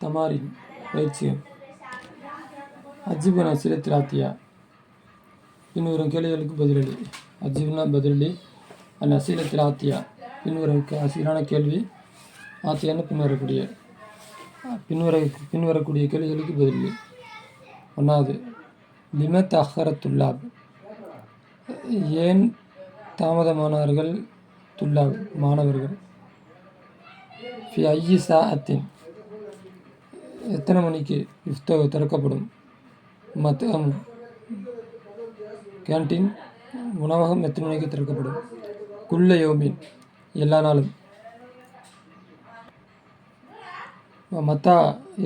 தமாரின் பயிற்சிகள். அஜிபுன் அசிலத்தில் ஆத்தியா. பின்வரும் கேள்விகளுக்கு பதிலளி. அஜிப்னா பதிலளி. அல் அசிலத்தில் ஆத்தியா பின்வரும் அசீரான கேள்வி. ஆத்தியான்னு பின்வரக்கூடிய கேள்விகளுக்கு பதிலளி. ஒன்றாவது, லிமத் அஹரத்துல்லாப், ஏன் தாமதமானார்கள் துல்லாப் மாணவர்கள். ஃபி ஐயி சாஅத்தின், எத்தனை மணிக்கு இஃப்தவு திறக்கப்படும். மத்அம், கேன்டீன் உணவகம் எத்தனை மணிக்கு திறக்கப்படும். குல்ல யோமின், எல்லா நாளும். மத்தா,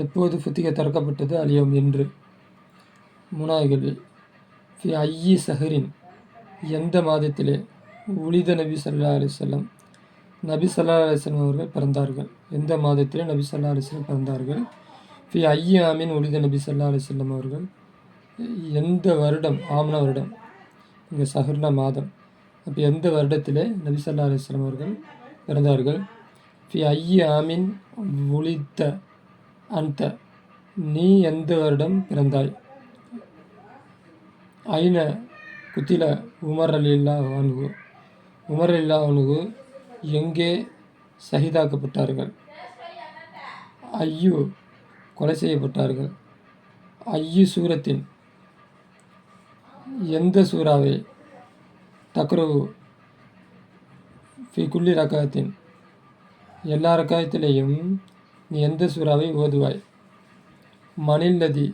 எப்போது ஃபுத்திக திறக்கப்பட்டது. அலியோம், என்று. மூணாவது கேள்வி. ஃபி ஐயி சஹரின், எந்த மாதத்திலே. உலித நபி ஸல்லல்லாஹு அலைஹி வஸல்லம், நபி ஸல்லல்லாஹு அலைஹி வஸல்லம் அவர்கள் பிறந்தார்கள். எந்த மாதத்திலே நபி ஸல்லல்லாஹு அலைஹி வஸல்லம் பிறந்தார்கள். ஃபி ஐயி ஆமின் உலித நபி ஸல்லல்லாஹு அலைஹி வஸல்லம் அவர்கள், எந்த வருடம். ஆம்னா வருடம், இங்கே சஹர்னா மாதம். அப்போ எந்த வருடத்திலே நபி ஸல்லல்லாஹு அலைஹி வஸல்லம் அவர்கள் பிறந்தார்கள். ஃபி ஐயி ஆமின் உலித்த அன்த, நீ எந்த வருடம் பிறந்தாய். ஐன குத்தில உமர் ரலியல்லாஹு அன்ஹு, உமர் ரலியல்லாஹு அன்ஹு எங்கே ஷஹீதாக்கப்பட்டார்கள். ஐயு, கொலை செய்யப்பட்டார்கள். ஐயு சூரத்தின், எந்த சூறாவை. தக்ரவு ஃபி குல்லி ரக்காத்தின், எல்லா ரக்காயத்திலேயும் நீ எந்த சூறாவை ஓதுவாய். மனில்லதி,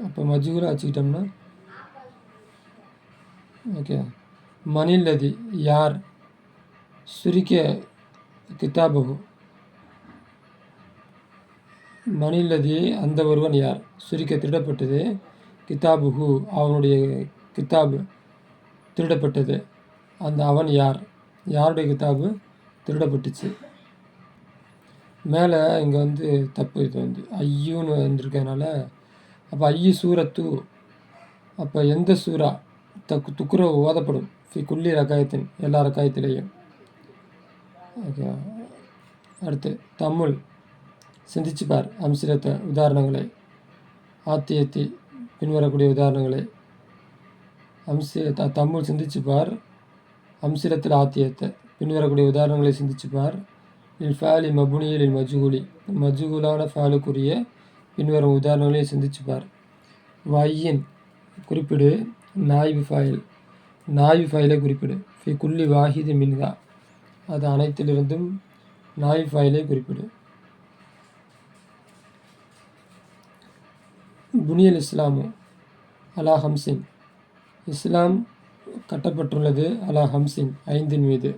அப்போ மஜ்ஹூலா வச்சுக்கிட்டோம்னா ஓகே. மனில்லதி, யார். சுரிக்க கிதாபகு, மனில்லதி, அந்த ஒருவன் யார். சுரிக்க, திருடப்பட்டது. கிதாபுகு, அவனுடைய கிதாபு திருடப்பட்டது. அந்த அவன் யார். யாருடைய கிதாபு திருடப்பட்டுச்சு. மேலே இங்கே தப்பு. இது ஐயூன்னு வந்திருக்கனால, அப்போ ஐயு சூரத்து, அப்போ எந்த சூறா. துக்குர ஓதப்படும். ஃபி குல்லி ரக்காயத்தின், எல்லா ரக்காயத்திலேயும். ஓகே. அடுத்து தம்முல், சிந்திச்சு பார். அம்சிலத்தை, உதாரணங்களை. ஆத்தியத்தி, பின்வரக்கூடிய உதாரணங்களை. தம்முல், சிந்திச்சு பார். அம்சிலத்தில் ஆத்தியத்தை, பின்வரக்கூடிய உதாரணங்களை சிந்திச்சு பார். இல் ஃபாலி மபுனியில் இல் மஜ்ஹூலி, மஜ்ஹூலான ஃபாலுக்குரிய பின்வரும் உதாரணங்களை சிந்திச்சு பார். வையின், குறிப்பிடு. நாய்பு ஃபாயில், நாய்பு ஃபாயிலை குறிப்பிடு. ஃபி குல்லி வாஹிதி மின்ஹா, அது அனைத்திலிருந்தும் நாய்பு ஃபாயிலை குறிப்பிடு. புனியல் இஸ்லாமு அலா ஹம்சின், இஸ்லாம் கட்டப்பட்டுள்ளது. அலா ஹம்சின், 5 மீது.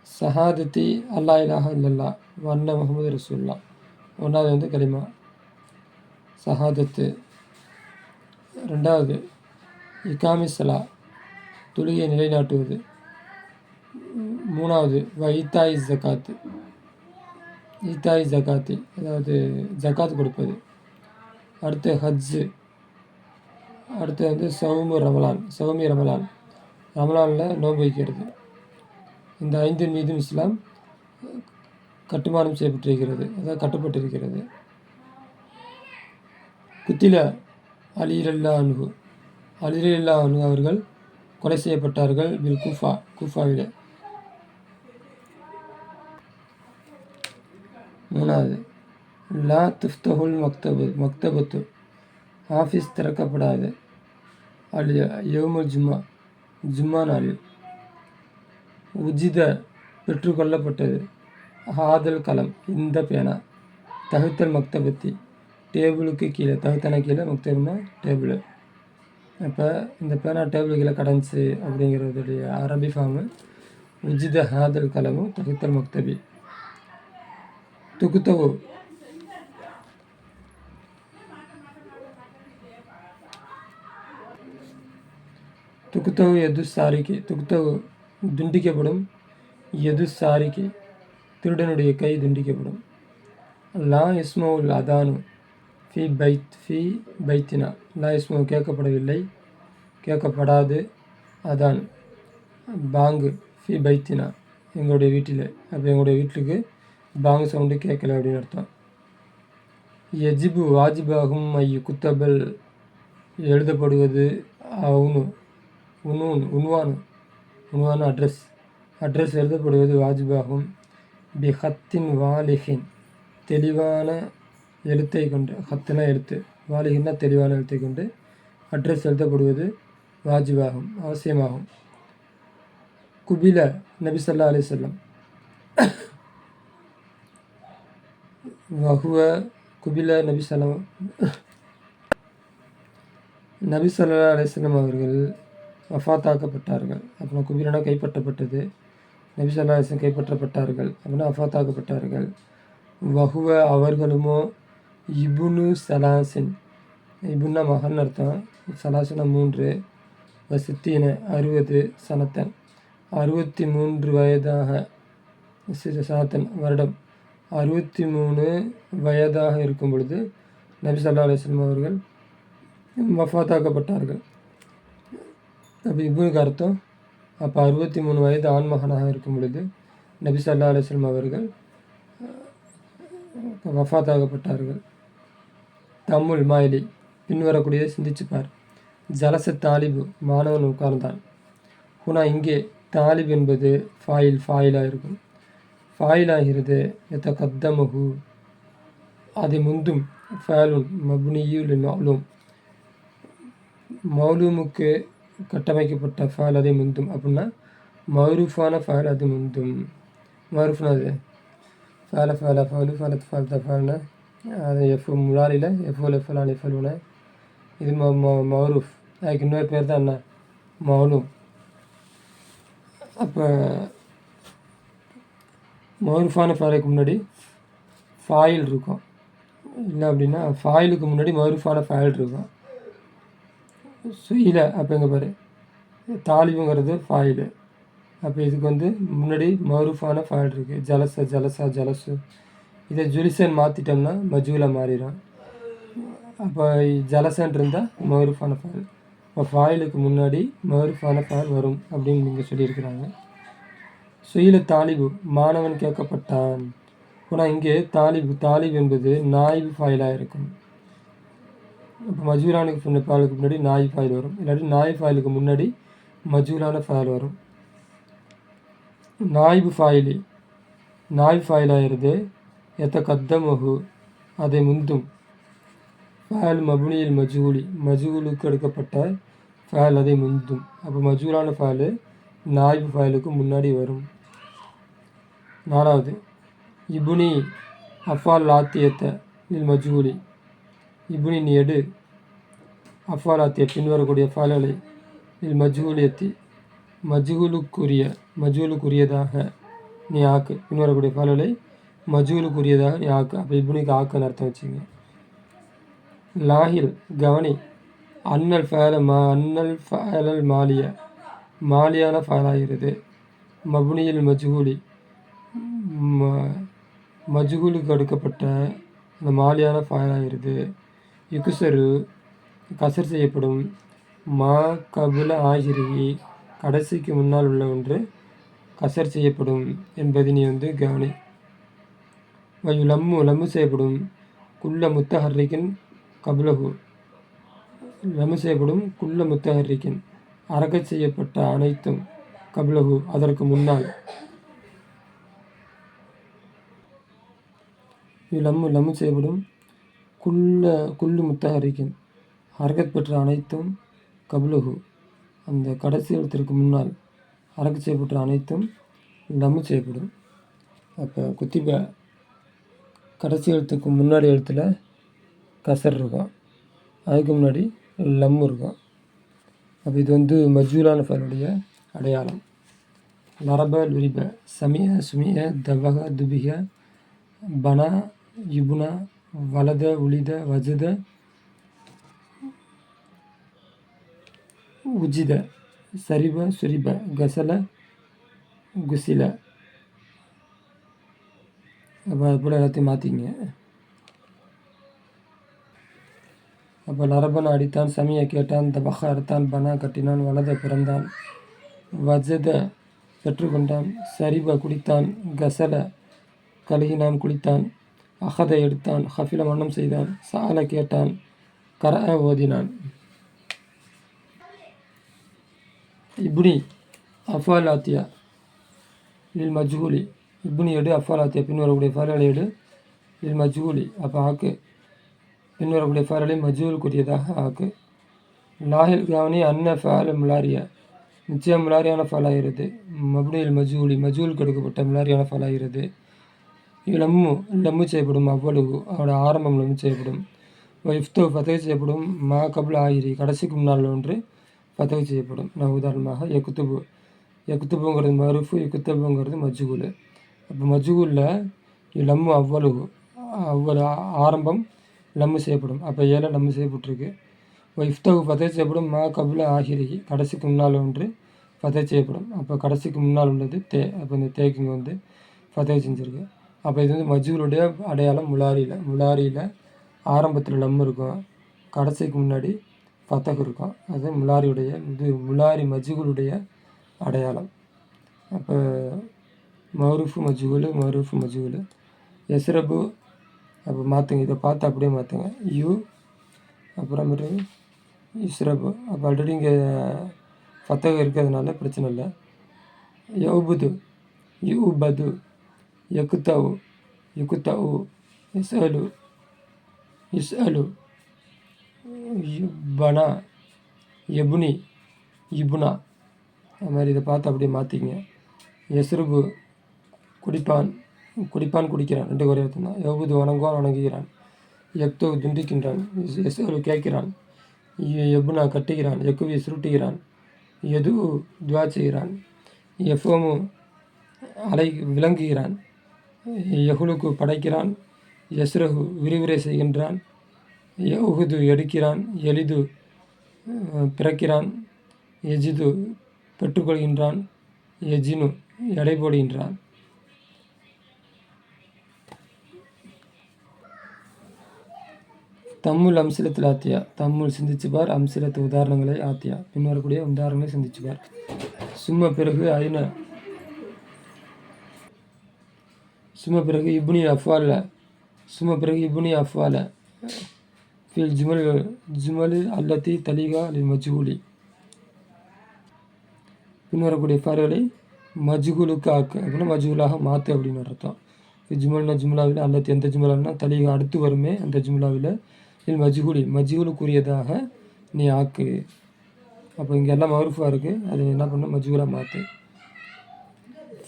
ஷஹாதத்தி அல்லா இலாஹா இல்லல்லா வண்ண முஹம்மது ரசூலுல்லாஹ், ஒன்றாவது கலிமா ஷஹாதத்து. ரெண்டாவது இகாமி ஸலா, தொழுகையை நிலைநாட்டுவது. மூணாவது ஈத்தாய் ஜகாத்து, ஈத்தாய் ஜகாத்தி, அதாவது ஜகாத் கொடுப்பது. அடுத்து ஹஜ்ஜு. அடுத்து சவுமு ரமலான், சவுமி ரமலான், ரமலானில் நோன்பு வைக்கிறது. இந்த 5 மீதும் இஸ்லாம் கட்டுமானம் செய்யப்பட்டிருக்கிறது, அதாவது கட்டப்பட்டிருக்கிறது. குத்தில அலி ரலியல்லாஹு அன்ஹு, அலி ரலியல்லாஹு அன்ஹு அவர்கள் கொலை செய்யப்பட்டார்கள். பில் கூஃபா, கூஃபாவிலே. மூணாவது லா துஃப்தஹுல் மக்தபத்து, ஆஃபீஸ் திறக்கப்படாது. அல் யௌமுல் ஜும்மா, ஜும்மா நாளில். உஜித, பெற்றுக்கொள்ளப்பட்டது. ஹாதல் கலம், இந்த பேனா. தகுத்தல் மக்தபத்தி, டேபிளுக்கு கீழே. தகுத்தன கீழே, மக்தப்னா டேபிள். அப்போ இந்த பேனா டேபிள் கீழே கடந்துச்சு அப்படிங்கிறதுடைய அரபி ஃபார்மு உஜித ஹாதல் கலமு தகுத்தல் மக்தபி. துக்குத்தவு, துக்குத்தவு எது சாரிக்கு, துக்குத்தவு துண்டிக்கப்படும். எது சாரிக்கு, திருடனுடைய கை துண்டிக்கப்படும். லா இஸ்மவுல் அதானு ஃபி பைத்தினா, லா இஸ்மவு கேட்கப்படவில்லை, கேட்கப்படாது. அதான் பாங்கு ஃபி பைத்தினா, எங்களுடைய வீட்டில். அப்போ எங்களுடைய வீட்டுக்கு பாங்கு சவுண்டு கேட்கல அப்படின்னு அர்த்தம். எஜிபு வாஜிபாகும் குத்தபல் எழுதப்படுவது உன்வானு அட்ரஸ் எழுதப்படுவது வாஜிபாகும். பிஹத்தின் வாலிஹின் தெளிவான எழுத்தை கொண்டு, ஹத்துனா எழுத்து, வாலிஹின்னா தெளிவான எழுத்தை கொண்டு அட்ரஸ் எழுதப்படுவது வாஜிபாகும், அவசியமாகும். குபில நபி ஸல்லல்லாஹு அலைஹி வஸல்லம் வஹுவ குபில நபி ஸல்லல்லாஹு அலைஹி வஸல்லம் அவர்கள் வஃபாத்தாக்கப்பட்டார்கள். அப்புறம் குபிலனா கைப்பற்றப்பட்டது, நபி ஸல்லல்லாஹு அலைஹி வஸல்லம் கைப்பற்றப்பட்டார்கள் அப்படின்னா வஃபாத்தாக்கப்பட்டார்கள். வஹுவ அவர்களுமோ இபுனு சலாசின், இபுன்னா மகன் அர்த்தம், சலாசினா 3, வசித்தீன 60 சனத்தன் 63 வயதாக, சனத்தன் வருடம் 63 வயதாக இருக்கும் பொழுது நபி ஸல்லல்லாஹு அலைஹி வஸல்லம் அவர்கள் வஃபாத்தாக்கப்பட்டார்கள். அப்போ இப்னுக்கு அர்த்தம், அப்போ 63 வயது ஆண்மகனாக இருக்கும் பொழுது நபி ஸல்லல்லாஹு அலைஹி வஸல்லம் அவர்கள் வஃபாத்தாக்கப்பட்டார்கள். தம்முல் மாயிலி பின்வரக்கூடியதை சிந்திச்சுப்பார். ஜலச தாலிபு மாணவன் உட்கார்ந்தான். ஹுனா இங்கே தாலிப் என்பது ஃபாயிலாக இருக்கும். ஃபாயிலாகிறது எத்தகத்தமஹு அதை முந்தும், ஃபேலுன் மப்னியுல் மௌலூம் மௌலூமுக்கு கட்டமைக்கப்பட்ட ஃபேல் அதை முந்தும் அப்படின்னா மௌரூஃபான ஃபேல் அது முந்தும். மௌரூஃப்னா அது ஃபேலு அது முலாலியில் எஃபோல் எஃபலுன இது மௌரூஃப். அதுக்கு இன்னொரு பேர் தான் என்ன, மௌலூம். அப்போ மௌரூஃபான ஃபேலுக்கு முன்னாடி ஃபாயில் இருக்கும், இல்லை அப்படின்னா ஃபாயிலுக்கு முன்னாடி மௌரூஃபான ஃபேல் இருக்கும். சுயில அப்போ எங்கே பாரு, தாலிபுங்கிறது ஃபாயிலு, அப்போ இதுக்கு முன்னாடி மௌரூஃபான ஃபேல் இருக்குது. ஜலசு. இதை ஜுலிசன் மாற்றிட்டோம்னா மஜூலாக மாறிடும். அப்போ ஜலசன் இருந்தால் மௌரூஃபான ஃபேல், இப்போ ஃபாயிலுக்கு முன்னாடி மௌரூஃபான ஃபேல் வரும் அப்படின்னு நீங்கள் சொல்லியிருக்கிறாங்க. சுயில தாலிபு மாணவன் கேட்கப்பட்டான். ஆனால் இங்கே தாலிப் என்பது நாயிபு ஃபாயிலாக இருக்கும். இப்போ மஜூலானுக்கு ஃபேலுக்கு முன்னாடி நாய் ஃபாயில் வரும், இல்லாட்டி நாய் ஃபாயிலுக்கு முன்னாடி மஜூலான ஃபேல் வரும். நாயிபு ஃபாயிலாகிறது எத்தகத்தமஹு அதை முந்தும், ஃபேல் மபுனியில் மஜூலுக்கு எடுக்கப்பட்ட ஃபேல் அதை முந்தும். அப்போ மஜூலான ஃபேலு நாயிபு ஃபாயிலுக்கு முன்னாடி வரும். 4வது இபுனி அஃபால் ஆத்தியத்தை இல் மஜூலி, இபுனி நீ எடு, அஃபால் ஆத்திய பின்வரக்கூடிய ஃபால்களை இல் மஜூலியத்தி மஜூலுக்குரியதாக நீ ஆக்கு, பின்வரக்கூடிய ஃபால்களை மஜூலுக்குரியதாக நீ ஆக்கு. அப்போ இபுனிக்கு ஆக்குன்னு அர்த்தம் வச்சுங்க. லாஹில் கவனி, அன்னல் ஃபேலல் மாலியான ஃபேலாகிறது. மபுனியில் மஜ்ஹூலுக்கு அடுக்கப்பட்ட அந்த மாலியான ஃபேலாகிறது. யுக்சரு கசர் செய்யப்படும். மா கபுல ஆஹிரிஹி கடைசிக்கு முன்னால் உள்ள ஒன்று கசர் செய்யப்படும் என்பதை நீ கவனி. லம்மு செய்யப்படும். குல்ல முத்தஹர்ரிக்கின் கபுலஹு லம்மு செய்யப்படும். குல்ல முத்தஹர்ரிக்கின் அரக்கச் செய்யப்பட்ட அனைத்தும், கபுலஹு அதற்கு முன்னால். லம்மு செய்யப்படும். குல்லு முத்தஹர்ரிக்கின் ஹரக்கத் பெற்ற அனைத்தும், கபுலஹு அந்த கடைசி எழுத்திற்கு முன்னால் ஹரக்கத் செய்யப்பட்ட அனைத்தும் லம்மு செய்யப்படும். அப்போ குத்திப கடைசி எழுத்துக்கு முன்னாடி எழுத்தில் கசர் இருக்கும், அதுக்கு முன்னாடி லம்மு இருக்கும். அப்போ இது மஜ்ஹூலான ஃபேலுடைய அடையாளம். லரப லுரிப சமிய சுமிய தவக துபிக பனா யுபுனா வலத உலித வஜத உஜித சரிப சுரிப கசல குசில. அப்போ அது போல் எல்லாத்தையும் மாற்றிங்க. அப்போ லரபன் அடித்தான், சமிய கேட்டான், தபக அறுத்தான், பனா கட்டினான், வலத பிறந்தான், வஜத பெற்றுக்கொண்டான், சரிப குடித்தான், கசல கழுகினான் குளித்தான், அகதை எடுத்தான், ஹஃபில மன்னம் செய்தான், சால கேட்டான், கர ஓதினான். இப்னி அஃபாலாத்தியா லில் மஜ்ஹூலி, இப்னி எடு, அஃபாலாத்தியா பின்வரக்கூடிய ஃபேரலை எடு, லில் மஜ்ஹூலி அப்போ ஆக்கு, பின்வரக்கூடிய ஃபேரலை மஜ்ஹூலுக்குரியதாக ஆக்கு. லாஹில் கவனி அன்ன ஃபேல முலாரியா, நிச்சயம் முலாரியான ஃபேலாகிறது. மப்னியில் மஜ்ஹூலி, மஜ்ஹூலுக்கு எடுக்கப்பட்ட முலாரியான ஃபேலாகிறது. லம்மு, லம்மு செய்யப்படும். அவ்வளவு, அவனோட ஆரம்பம் லம்மு செய்யப்படும். இஃப்தோ ஃபதகு செய்யப்படும். மா கபுல் ஆயிரி, கடைசிக்கு முன்னால் ஒன்று ஃபதகு செய்யப்படும். நான் உதாரணமாக எக்குத்துபு, எக்குத்துபுங்கிறது மருஃபு, எக்குத்துபுங்கிறது மஜ்ஹூல். அப்போ மஜ்ஹூலில் லம்மு அவ்வளவு, அவ்வளவு ஆரம்பம் லம்மு செய்யப்படும். அப்போ ஏழை லம்மு செய்யப்பட்டிருக்கு. இஃப்தகு ஃபதகு செய்யப்படும். மா கபுல் ஆகிரி, கடைசிக்கு முன்னால் ஒன்று ஃபதகு செய்யப்படும். அப்போ கடைசிக்கு முன்னால் உள்ளது தே. அப்போ இந்த தேக்கு இங்கே வந்து ஃபதகு செஞ்சுருக்கு. அப்போ இது வந்து மஜ்ஹூலுடைய அடையாளம். முலாரியில் ஆரம்பத்தில் லம் இருக்கும், கடைசிக்கு முன்னாடி ஃபதகு இருக்கும். அது முலாரியுடைய முலாரி மஜ்ஹூலுடைய அடையாளம். அப்போ மருஃபு மஜ்ஹூலு, மருஃபு மஜ்ஹூலு. எஸ்ரபு அப்போ மாற்றுங்க, இதை பார்த்து அப்படியே மாற்றுங்க. யூ அப்புறமேட்டு இஸ்ரபு. அப்போ ஆல்ரெடி இங்கே ஃபதகு இருக்கிறதுனால பிரச்சனை இல்லை. யௌபுது, யூபது, யக்குத்தவு, யுக்குத்தவு, இஸ்அலு, இஸ்அலு, பனா, எபுனி, இபுனா. அது மாதிரி இதை பார்த்து அப்படியே மாற்றிங்க. எஸ்ருபு குடிப்பான், குடிப்பான் குடிக்கிறான், ரெண்டு ஒரே அர்த்தம் தான். யௌபுது வணங்குவான், வணங்குகிறான். எக்தோ துண்டிக்கின்றான். எஸ்அலு கேட்கிறான். எபுனா கட்டுகிறான். எக்குவி சுருட்டுகிறான். எது துவா செய்கிறான். எஃபோமு அலை விளங்குகிறான். யஹுலுக்கு படைக்கிறான். யஸ்ரஹு விரிவுரை செய்கின்றான். யஹுது எடுக்கிறான். எளிது பிறக்கிறான். எஜிது பெற்றுக்கொள்கின்றான். எஜினு எடை போடுகின்றான். தம்முல் அம்சிலத்தில் ஆத்தியா, தம்முல் சிந்திச்சுப்பார், அம்சிலத்து உதாரணங்களை ஆத்தியா, பின்வரக்கூடிய உதாரணங்களை சிந்திச்சுப்பார். சும்மா பிறகு ஐன, சும்மா பிறகு இப்னி அஃபால, சும்மா பிறகு இப்னி அஃபால ஃபில் ஜுமல் அல்லத்தி தலிகா லில் மஜ்ஹூலி, பின்வரக்கூடிய ஃபேர்களை மஜ்ஹூலுக்கு ஆக்கு அப்படின்னா மஜ்ஹூலாக மாற்று அப்படின்னு அர்த்தம். ஜுமல்னா ஜும்லாவில், அல்லத்தி எந்த ஜுமலான்னா தலிகா அடுத்து வருமே அந்த ஜும்லாவில், லில் மஜ்ஹூலி மஜ்ஹூலுக்குரியதாக நீ ஆக்கு. அப்போ இங்கே எல்லாம் மருஃபாக இருக்குது, அதை என்ன பண்ண மஜ்ஹூலாக மாற்று.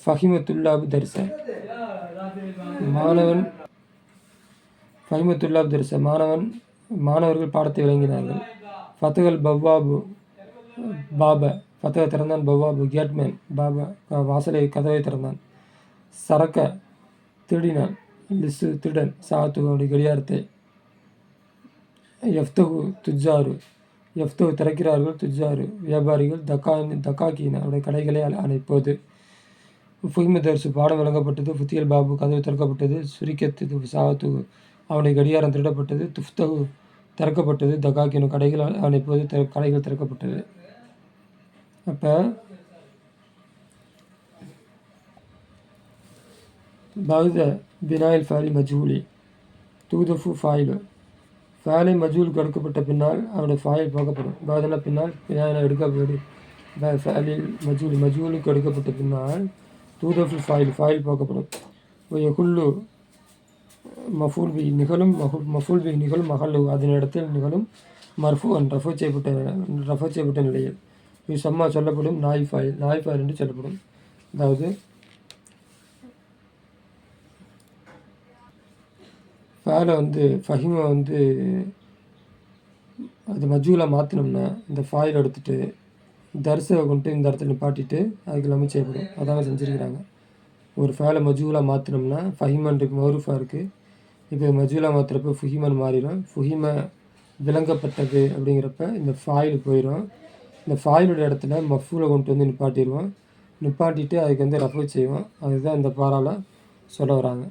ஃபஹிமத்துல்லாபு தர்ச, மாணவன், ஃபஹிமத்துல்லாபு தர்ச மாணவர்கள் பாடத்தை விளங்கினார்கள். ஃபத்தகல் பவ்வாபு பாப, ஃபத்தக திறந்தான். பவ்வாபு கேட்மேன், பாபா வாசலை கதவை திறந்தான். சரக்க திருடினான். லிசு திருடன். சாத்து அவனுடைய கடியாரத்தை. எஃப்தகு துஜாரு, எஃப்தகு திறக்கிறார்கள். துஜாரு வியாபாரிகள். தக்காக்கீன அவருடைய கடைகளை அணைப்பது. ஃபுஹிம தர்சு பாடம் வழங்கப்பட்டது. ஃபுத்தியல் பாபு கதவு திறக்கப்பட்டது. சுரிக்கத்து சாத்து அவனுடைய கடியாரம் திருடப்பட்டது. துஃப்தகு திறக்கப்பட்டது. தக்காக்கீன கடைகள் அணைப்பது, கடைகள் திறக்கப்பட்டது. அப்போ பௌத பினாயில் ஃபேலி மஜ்ஹூலி தூதஃபு ஃபாயிலு, ஃபேலை மஜ்ஹூலுக்கு எடுக்கப்பட்ட பின்னால் அவருடைய ஃபாயில் போக்கப்படும். பௌதனா பின்னால், பினாயில எடுக்கப்படும். ஃபேலில் மஜ்ஹூலி மஜ்ஹூலுக்கு எடுக்கப்பட்ட பின்னால் தூதஃபு ஃபாயில் ஃபாயில் போக்கப்படும். யகுல்லு மஃபூல் பி நிகழும், மஃபூல் பி நிகழும். மஹல்லு அதன் இடத்தில் நிகழும். மர்ஃபூன் ரஃபு செய்யப்பட்ட நிலையில். இது சம்மா சொல்லப்படும். நாய் ஃபாயில் என்று சொல்லப்படும். அதாவது ஃபேலை வந்து ஃபஹிமை வந்து அது மஜ்ஹூலாக மாற்றினோம்னா இந்த ஃபாயில் எடுத்துகிட்டு தர்சை கொண்டு இந்த இடத்துல நிப்பாட்டிட்டு அதுக்கு எல்லாமே செய்யப்படும். அதாங்க செஞ்சுருக்கிறாங்க. ஒரு ஃபேலை மஜ்ஹூலாக மாற்றினோம்னா ஃபஹிமன்ருக்கு மௌரூஃபாக இருக்குது. இப்போ மஜ்ஹூலாக மாற்றுறப்ப ஃபுஹிமன் மாறிடும். ஃபுஹிம விளங்கப்பட்டது அப்படிங்கிறப்ப இந்த ஃபாயில் போயிடும். இந்த ஃபாயிலோட இடத்துல மஃபூலை கொண்டு வந்து நிப்பாட்டிடுவோம். நிப்பாட்டிட்டு அதுக்கு வந்து ரஃபு செய்வோம். அதுதான் இந்த பாரால சொல்ல வராங்க.